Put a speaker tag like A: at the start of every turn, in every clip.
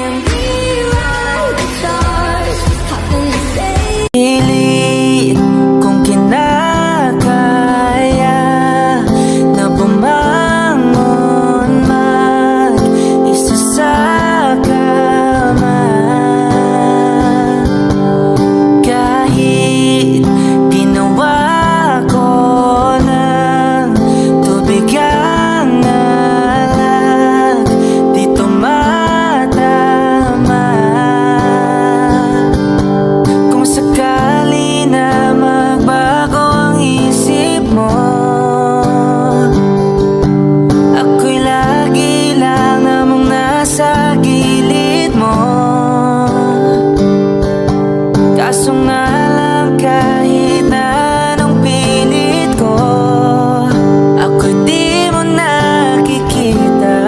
A: can rewrite the stars. How can you say?
B: Pilit kung kinakaya na bumangon mag-isa sa kama. Kahit ginawa ko ng tubig ang alak, di tumatama. Kung sakali na magbago ang isip mo, ako'y lagi lang namang nasa gilid mo. Kaso nga lang kahit na anong pilit ko, ako'y di mo nakikita.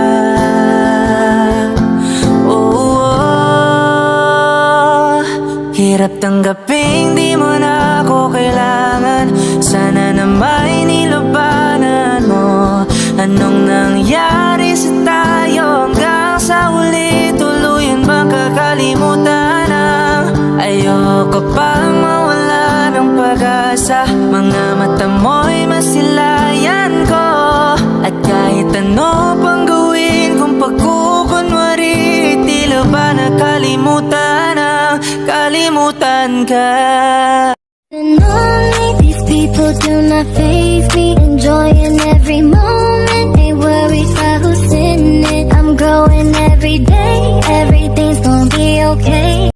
B: Oh, hirap tanggaping di mo na ako kailangan. Sana na may nilabanan mo. Anong nangyari sa tayo hanggang sa huli? Tuluyan bang kakalimutan ang ayoko pang mawala ng pag-asa. Mga mata mo'y masilayan ko, at kahit ano pang gawin kung pagkukunwari, tila ba nakalimutan ang kalimutan ka.
A: And only these people do not faze me. Enjoying every moment, ain't worried about who's in it. I'm growing every day, every day.